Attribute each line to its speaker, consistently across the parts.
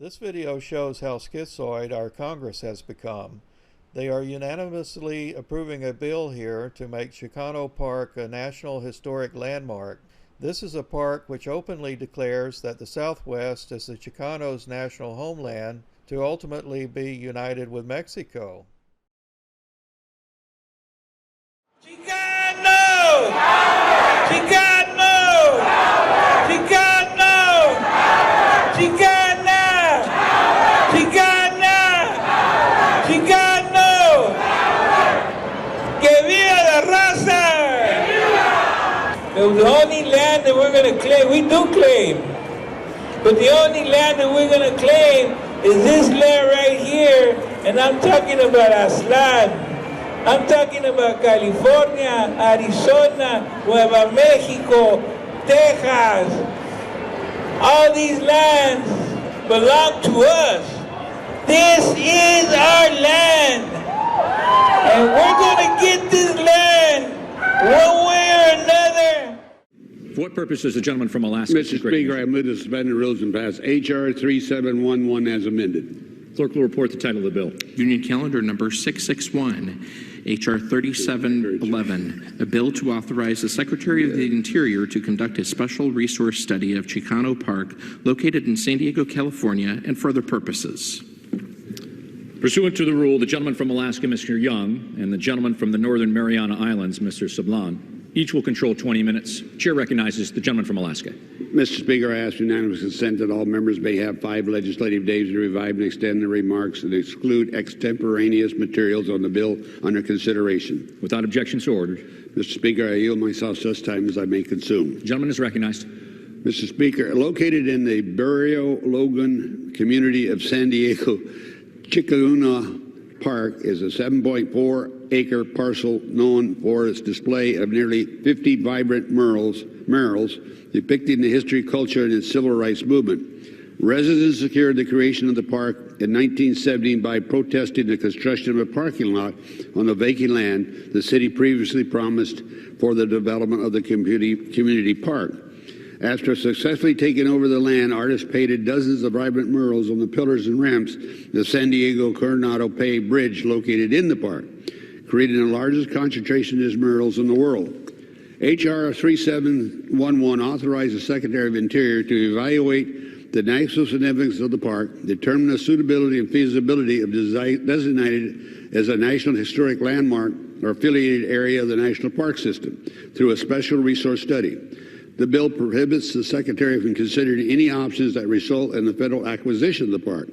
Speaker 1: This video shows how schizoid our Congress has become. They are unanimously approving a bill here to make Chicano Park a National Historic Landmark. This is a park which openly declares that the Southwest is the Chicanos' national homeland to ultimately be united with Mexico.
Speaker 2: Chicano! Chicano! Chicano! Chicana! Chicana! Chicano! Que viva la raza! The only land that we're going to claim, we do claim, but the only land that we're going to claim is this land right here, and I'm talking about Aztlan. I'm talking about California, Arizona, Nueva Mexico, Texas. All these lands belong to us. This is our land. And we're going to get this land one way or another.
Speaker 3: For what purpose does the gentleman from Alaska?
Speaker 4: Mr. Speaker, I move to suspend the rules and pass H.R. 3711 as amended.
Speaker 3: Clerk will report the title of the bill.
Speaker 5: Union Calendar number 661, H.R. 3711, a bill to authorize the Secretary of the Interior to conduct a special resource study of Chicano Park located in San Diego, California, and for other purposes.
Speaker 3: Pursuant to the rule, the gentleman from Alaska, Mr. Young, and the gentleman from the Northern Mariana Islands, Mr. Sablan, each will control 20 minutes. Chair recognizes the gentleman from Alaska.
Speaker 4: Mr. Speaker, I ask unanimous consent that all members may have 5 legislative days to revive and extend their remarks and exclude extemporaneous materials on the bill under consideration.
Speaker 3: Without objection, so ordered.
Speaker 4: Mr. Speaker, I yield myself such time as I may consume.
Speaker 3: The gentleman is recognized.
Speaker 4: Mr. Speaker, located in the Barrio Logan community of San Diego, Chicano Park is a 7.4-acre parcel known for its display of nearly 50 vibrant murals depicting the history, culture, and its civil rights movement. Residents secured the creation of the park in 1970 by protesting the construction of a parking lot on the vacant land the city previously promised for the development of the community park. After successfully taking over the land, artists painted dozens of vibrant murals on the pillars and ramps of the San Diego Coronado Pay Bridge located in the park, creating the largest concentration of these murals in the world. H.R. 3711 authorized the Secretary of Interior to evaluate the national significance of the park, determine the suitability and feasibility of designated as a National Historic Landmark or affiliated area of the National Park System through a special resource study. The bill prohibits the Secretary from considering any options that result in the federal acquisition of the park.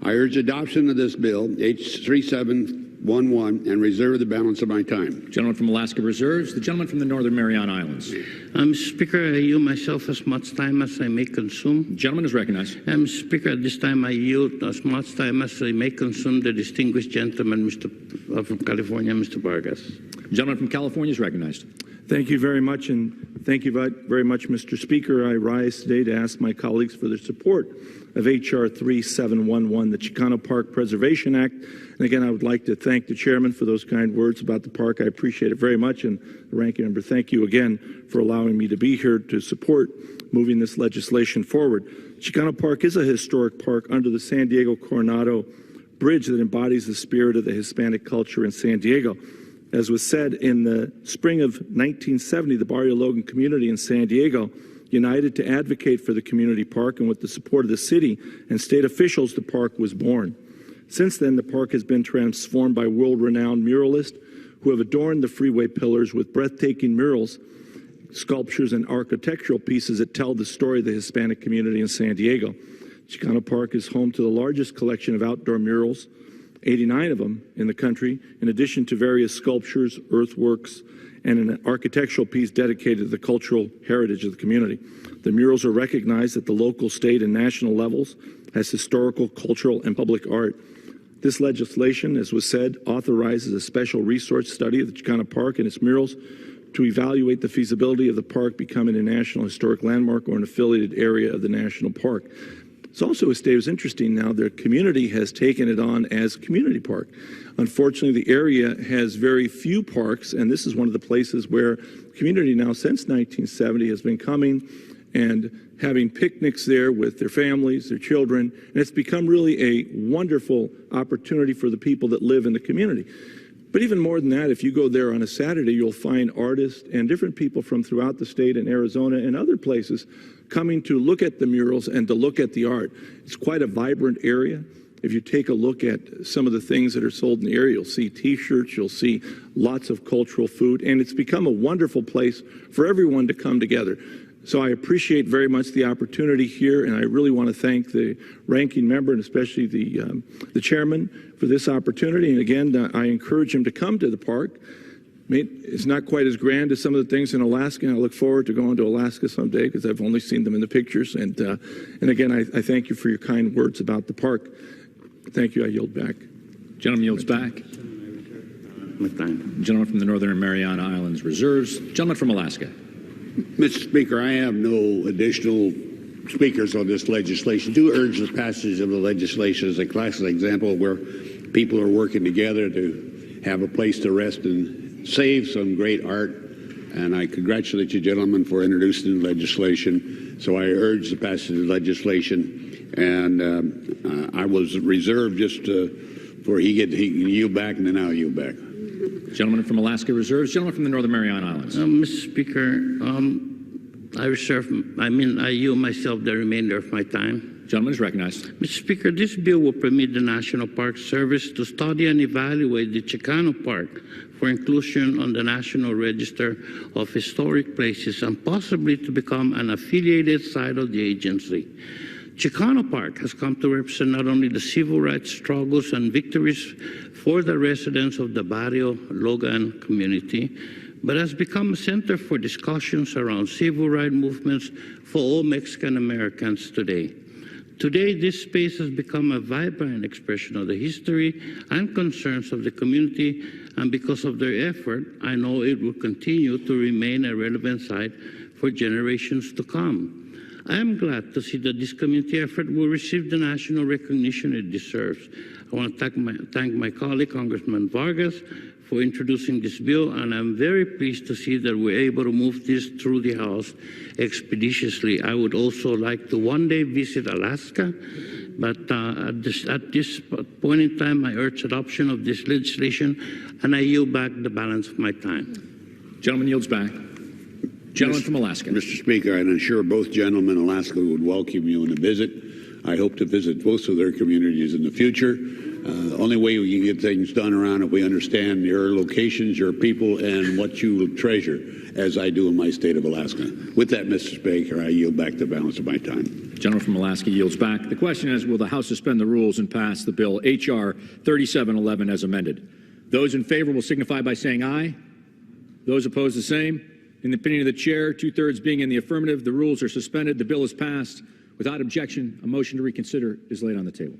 Speaker 4: I urge adoption of this bill, H. 3711, and reserve the balance of my time.
Speaker 3: Gentleman from Alaska reserves. The gentleman from the Northern Mariana Islands.
Speaker 6: Mr. Speaker, I yield myself as much time as I may consume.
Speaker 3: The gentleman is recognized.
Speaker 6: Mr. Speaker, at this time I yield as much time as I may consume the distinguished gentleman from California, Mr. Vargas.
Speaker 3: The gentleman from California is recognized.
Speaker 7: Thank you very much, and thank you very much, Mr. Speaker. I rise today to ask my colleagues for their support of H.R. 3711, the Chicano Park Preservation Act. And again, I would like to thank the chairman for those kind words about the park. I appreciate it very much. And the ranking member, thank you again for allowing me to be here to support moving this legislation forward. Chicano Park is a historic park under the San Diego Coronado Bridge that embodies the spirit of the Hispanic culture in San Diego. As was said, in the spring of 1970, the Barrio Logan community in San Diego united to advocate for the community park, and with the support of the city and state officials, the park was born. Since then, the park has been transformed by world-renowned muralists who have adorned the freeway pillars with breathtaking murals, sculptures, and architectural pieces that tell the story of the Hispanic community in San Diego. Chicano Park is home to the largest collection of outdoor murals, 89 of them in the country, in addition to various sculptures, earthworks, and an architectural piece dedicated to the cultural heritage of the community. The murals are recognized at the local, state, and national levels as historical, cultural, and public art. This legislation, as was said, authorizes a special resource study of the Chicano Park and its murals to evaluate the feasibility of the park becoming a National Historic Landmark or an affiliated area of the national park. It's also, as Dave was interesting now, the community has taken it on as a community park. Unfortunately, the area has very few parks, and this is one of the places where the community now, since 1970, has been coming and having picnics there with their families, their children. And it's become really a wonderful opportunity for the people that live in the community. But even more than that, if you go there on a Saturday, you'll find artists and different people from throughout the state and Arizona and other places coming to look at the murals and to look at the art. It's quite a vibrant area. If you take a look at some of the things that are sold in the area, you'll see T-shirts, you'll see lots of cultural food, and it's become a wonderful place for everyone to come together. So I appreciate very much the opportunity here, and I really want to thank the ranking member and especially the chairman for this opportunity. And again, I encourage him to come to the park. I mean, it's not quite as grand as some of the things in Alaska, and I look forward to going to Alaska someday because I've only seen them in the pictures. And again, I thank you for your kind words about the park. Thank you. I yield back.
Speaker 3: Gentleman yields back. Gentleman from the Northern Mariana Islands reserves. Gentleman from Alaska.
Speaker 4: Mr. Speaker, I have no additional speakers on this legislation. Do urge the passage of the legislation as a classic example where people are working together to have a place to rest and save some great art. And I congratulate you, gentlemen, for introducing the legislation. So I urge the passage of the legislation. And I was reserved just for he can yield back, and then I'll yield back.
Speaker 3: Gentleman from Alaska reserves. Gentleman from the Northern Mariana Islands.
Speaker 6: Mr. Speaker, I yield myself the remainder of my time.
Speaker 3: Gentleman is recognized.
Speaker 6: Mr. Speaker, this bill will permit the National Park Service to study and evaluate the Chicano Park for inclusion on the National Register of Historic Places and possibly to become an affiliated site of the agency. Chicano Park has come to represent not only the civil rights struggles and victories for the residents of the Barrio Logan community, but has become a center for discussions around civil rights movements for all Mexican Americans today. Today, this space has become a vibrant expression of the history and concerns of the community, and because of their effort, I know it will continue to remain a relevant site for generations to come. I am glad to see that this community effort will receive the national recognition it deserves. I want to thank my colleague, Congressman Vargas, for introducing this bill, and I'm very pleased to see that we're able to move this through the House expeditiously. I would also like to one day visit Alaska, but at this point in time, I urge adoption of this legislation, and I yield back the balance of my time.
Speaker 3: Gentleman yields back. Gentleman from Alaska.
Speaker 4: Mr. Speaker, I'm sure both gentlemen in Alaska would welcome you on a visit. I hope to visit most of their communities in the future. The only way we can get things done around if we understand your locations, your people, and what you treasure, as I do in my state of Alaska. With that, Mr. Speaker, I yield back the balance of my time.
Speaker 3: Gentleman from Alaska yields back. The question is, will the House suspend the rules and pass the bill H.R. 3711 as amended? Those in favor will signify by saying aye. Those opposed, the same. In the opinion of the chair, 2/3 being in the affirmative, the rules are suspended. The bill is passed. Without objection, a motion to reconsider is laid on the table.